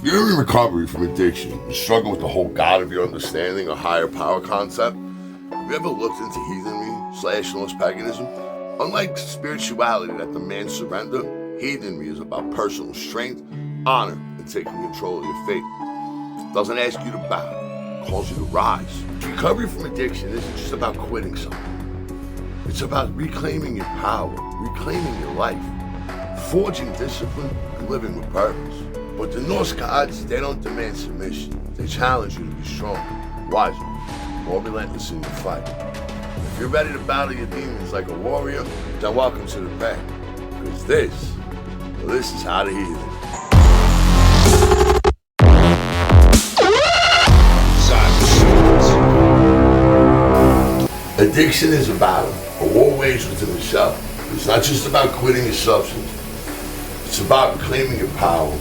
You're in recovery from addiction. You struggle with the whole God of your understanding or higher power concept. Have you ever looked into Heathenry / Norse Paganism? Unlike spirituality that demands surrender, Heathenry is about personal strength, honor, and taking control of your fate. It doesn't ask you to bow, it calls you to rise. Recovery from addiction isn't just about quitting something. It's about reclaiming your power, reclaiming your life, forging discipline, and living with purpose. But the Norse gods, they don't demand submission. They challenge you to be stronger, wiser, more relentless in your fight. If you're ready to battle your demons like a warrior, then welcome to the pack. Because this is how to heal. Addiction is a battle, a war waged within yourself. It's not just about quitting your substance. It's about reclaiming your power,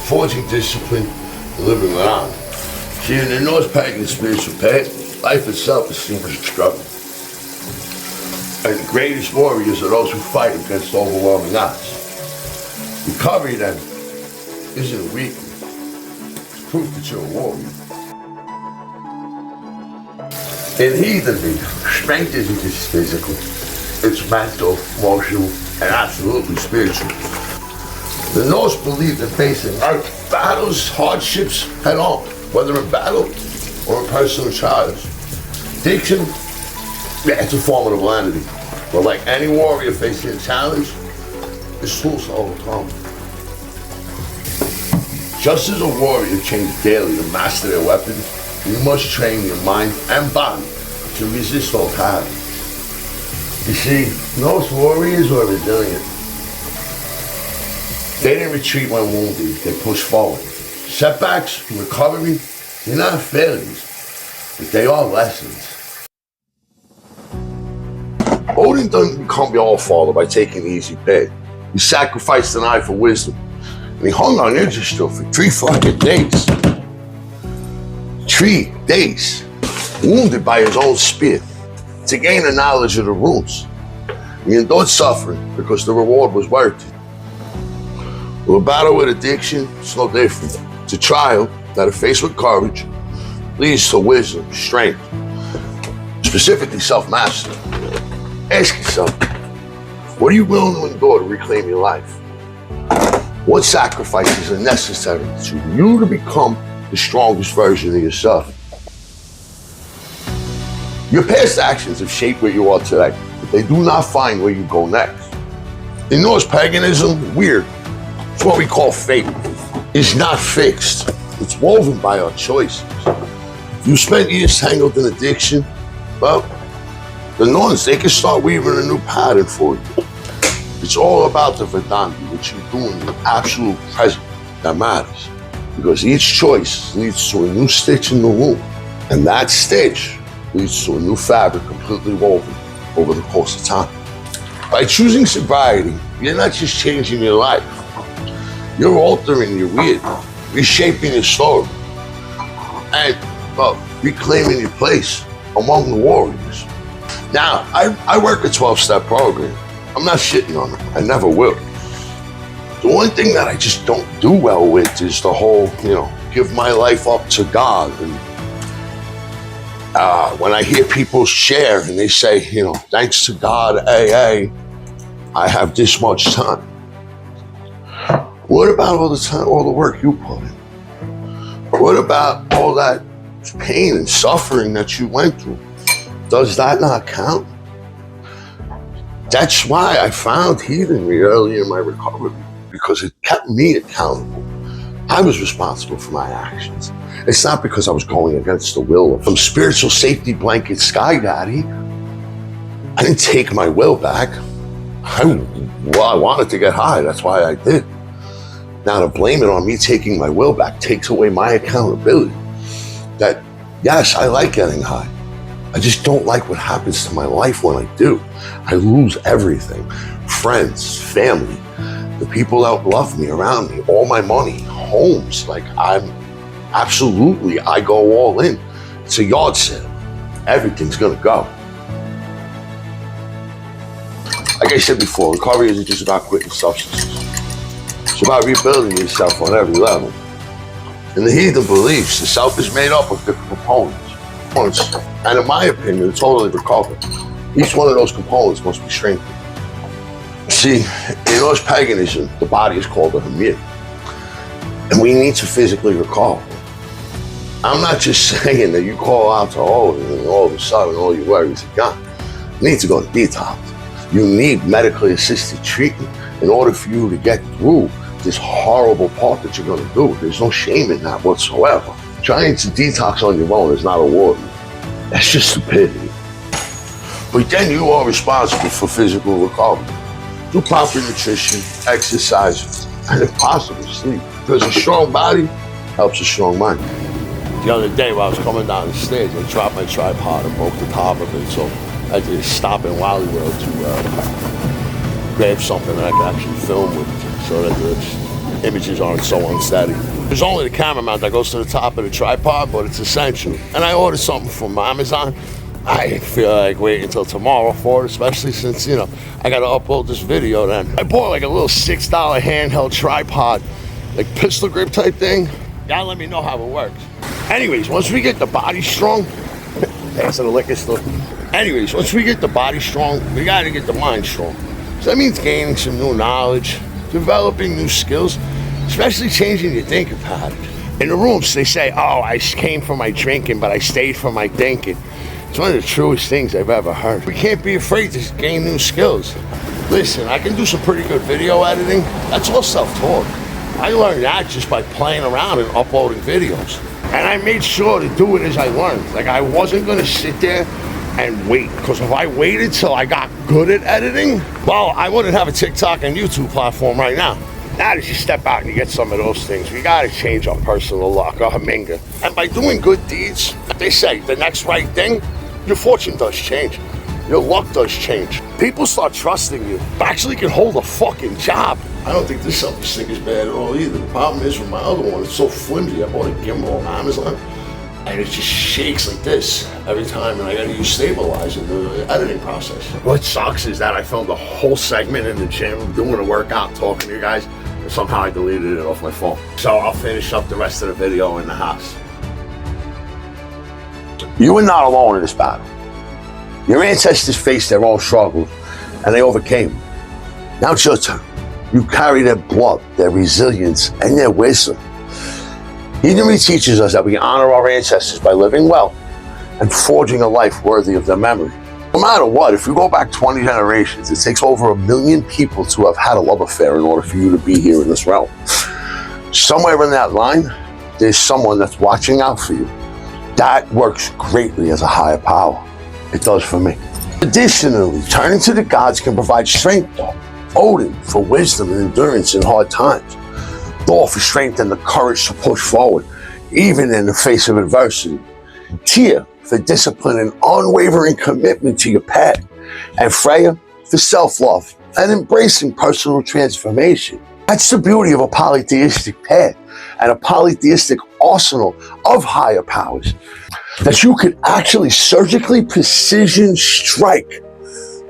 forging discipline, and living with honor. See, in the Norse Pagan spiritual path, life itself is seen as a struggle. And the greatest warriors are those who fight against overwhelming odds. Recovery, then, isn't a weakness. It's proof that you're a warrior. In Heathenry, strength isn't just physical. It's mental, emotional, and absolutely spiritual. The Norse believed in facing life battles, hardships head on, whether in battle or in personal trials. Addiction, it's a formidable entity. But like any warrior facing a challenge, it's tools to overcome. Just as a warrior trains daily to master their weapons, you must train your mind and body to resist all patterns. You see, Norse warriors were resilient. They didn't retreat when wounded, they pushed forward. Setbacks, recovery, they're not failures, but they are lessons. Odin doesn't become your all-father by taking the easy path. He sacrificed an eye for wisdom, and he hung on Yggdrasil for 3 fucking days. 3 days, wounded by his own spear, to gain the knowledge of the runes. He endured suffering because the reward was worth it. Well, a battle with addiction, it's no different. It's a trial that, if faced with courage, leads to wisdom, strength, specifically self-mastery. Ask yourself, what are you willing to endure to reclaim your life? What sacrifices are necessary for you to become the strongest version of yourself? Your past actions have shaped where you are today, but they do not define where you go next. In Norse paganism, weird. It's what we call fate. It's not fixed. It's woven by our choices. If you spent years tangled in addiction, well, the Norns, they can start weaving a new pattern for you. It's all about the Vedanta, what you do in the absolute present that matters. Because each choice leads to a new stitch in the wound. And that stitch leads to a new fabric completely woven over the course of time. By choosing sobriety, you're not just changing your life. You're altering your will, reshaping your story, and, well, reclaiming your place among the warriors. Now, I work a 12-step program. I'm not shitting on it. I never will. The one thing that I just don't do well with is the whole, give my life up to God. And when I hear people share and they say, thanks to God, AA, I have this much time. What about all the time, all the work you put in? What about all that pain and suffering that you went through? Does that not count? That's why I found Heathenry early in my recovery, because it kept me accountable. I was responsible for my actions. It's not because I was going against the will of some spiritual safety blanket sky daddy. I didn't take my will back. I wanted to get high, that's why I did. Now, to blame it on me taking my will back takes away my accountability. That, yes, I like getting high. I just don't like what happens to my life when I do. I lose everything. Friends, family, the people that love me, around me, all my money, homes. Like, I go all in. It's a yard sale. Everything's gonna go. Like I said before, recovery isn't just about quitting substances. It's about rebuilding yourself on every level. In the Heathen beliefs, the self is made up of different components. And in my opinion, it's totally recovered. Each one of those components must be strengthened. See, in Norse Paganism, the body is called a Heathen, and we need to physically recover. I'm not just saying that you call out to Odin and all of a sudden all your worries are gone. You need to go to detox. You need medically assisted treatment in order for you to get through this horrible part that you're going to do. There's no shame in that whatsoever. Trying to detox on your own is not a warrior. That's just stupidity. But then you are responsible for physical recovery. Do proper nutrition, exercise, and if possible, sleep. Because a strong body helps a strong mind. The other day while I was coming down the stairs, I dropped my tripod and broke the top of it, so I had to stop in Wally World to grab something that I could actually film with so that the images aren't so unsteady. There's only the camera mount that goes to the top of the tripod, but it's essential. And I ordered something from Amazon. I feel like waiting until tomorrow for it, especially since, you know, I gotta upload this video then. I bought like a little $6 handheld tripod, like pistol grip type thing. Y'all let me know how it works. Anyways, once we get the body strong, pass to the liquor store. Anyways, once we get the body strong, we gotta get the mind strong. So that means gaining some new knowledge, developing new skills, especially changing your thinking pattern. In the rooms, they say, oh, I came for my drinking, but I stayed for my thinking. It's one of the truest things I've ever heard. We can't be afraid to gain new skills. Listen, I can do some pretty good video editing. That's all self-taught. I learned that just by playing around and uploading videos. And I made sure to do it as I learned. Like, I wasn't gonna sit there and wait, because if I waited till I got good at editing, well, I wouldn't have a TikTok and YouTube platform right now. Now that you step out and you get some of those things, we gotta change our personal luck, our haminga. And by doing good deeds, they say, the next right thing, your fortune does change. Your luck does change. People start trusting you. Actually can hold a fucking job. I don't think this selfie is bad at all either. The problem is with my other one, it's so flimsy. I bought a gimbal on Amazon, and it just shakes like this every time, and I gotta use stabilizer in the editing process. What sucks is that I filmed a whole segment in the gym, doing a workout, talking to you guys, and somehow I deleted it off my phone. So I'll finish up the rest of the video in the house. You are not alone in this battle. Your ancestors faced their own struggles, and they overcame them. Now it's your turn. You carry their blood, their resilience, and their wisdom. Heathenry teaches us that we honor our ancestors by living well and forging a life worthy of their memory. No matter what, if you go back 20 generations, it takes over 1 million people to have had a love affair in order for you to be here in this realm. Somewhere in that line, there's someone that's watching out for you. That works greatly as a higher power. It does for me. Additionally, turning to the gods can provide strength. Odin for wisdom and endurance in hard times. Thor for strength and the courage to push forward, even in the face of adversity. Tyr for discipline and unwavering commitment to your path. And Freya for self-love and embracing personal transformation. That's the beauty of a polytheistic path and a polytheistic arsenal of higher powers. That you could actually surgically precision strike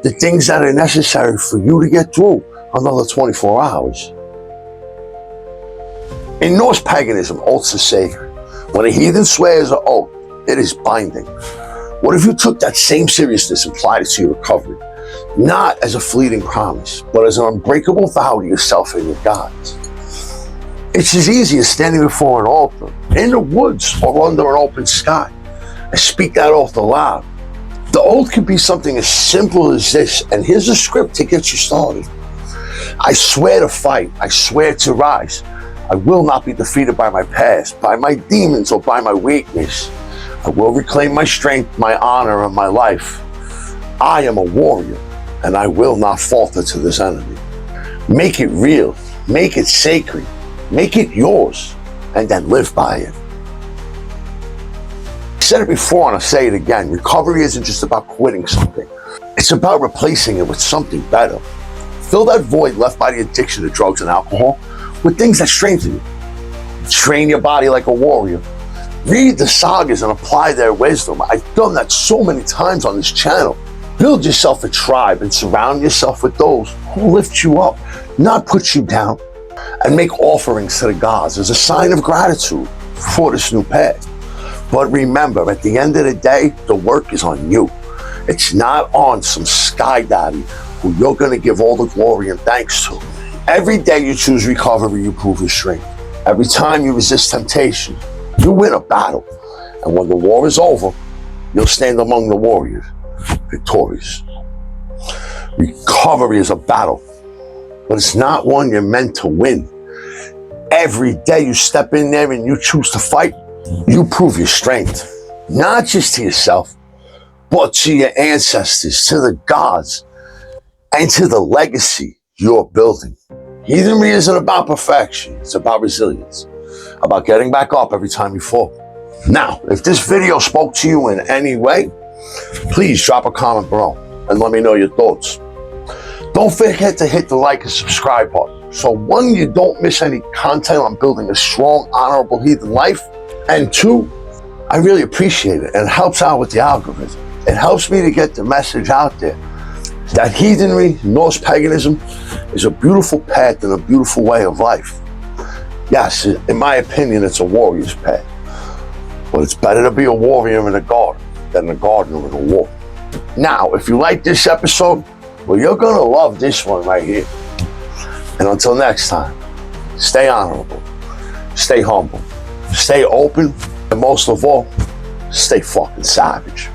the things that are necessary for you to get through another 24 hours. In Norse Paganism, oaths are sacred. When a heathen swears an oath, it is binding. What if you took that same seriousness and applied it to your recovery? Not as a fleeting promise, but as an unbreakable vow to yourself and your gods. It's as easy as standing before an altar, in the woods or under an open sky, and speak that oath aloud. The oath can be something as simple as this, and here's a script to get you started. I swear to fight, I swear to rise. I will not be defeated by my past, by my demons, or by my weakness. I will reclaim my strength, my honor, and my life. I am a warrior, and I will not falter to this enemy. Make it real, make it sacred, make it yours, and then live by it. I said it before and I'll say it again. Recovery isn't just about quitting something. It's about replacing it with something better. Fill that void left by the addiction to drugs and alcohol with things that strengthen you. Train your body like a warrior. Read the sagas and apply their wisdom. I've done that so many times on this channel. Build yourself a tribe and surround yourself with those who lift you up, not put you down. And make offerings to the gods as a sign of gratitude. for this new path. But remember, at the end of the day, the work is on you. It's not on some sky daddy who you're going to give all the glory and thanks to. Every day you choose recovery, you prove your strength. Every time you resist temptation, you win a battle. And when the war is over, you'll stand among the warriors, victorious. Recovery is a battle, but it's not one you're meant to win. Every day you step in there and you choose to fight, you prove your strength, not just to yourself, but to your ancestors, to the gods, and to the legacy you're building. Heathenry isn't about perfection, it's about resilience, about getting back up every time you fall. Now, if this video spoke to you in any way, please drop a comment below and let me know your thoughts. Don't forget to hit the like and subscribe button, so one, you don't miss any content on building a strong, honorable heathen life, and two, I really appreciate it, and it helps out with the algorithm. It helps me to get the message out there that heathenry, Norse paganism, is a beautiful path and a beautiful way of life. Yes, in my opinion, it's a warrior's path, but it's better to be a warrior in a garden than a gardener in a war. Now, if you like this episode, well, you're gonna love this one right here. And until next time, stay honorable, stay humble, stay open, and most of all, stay fucking savage.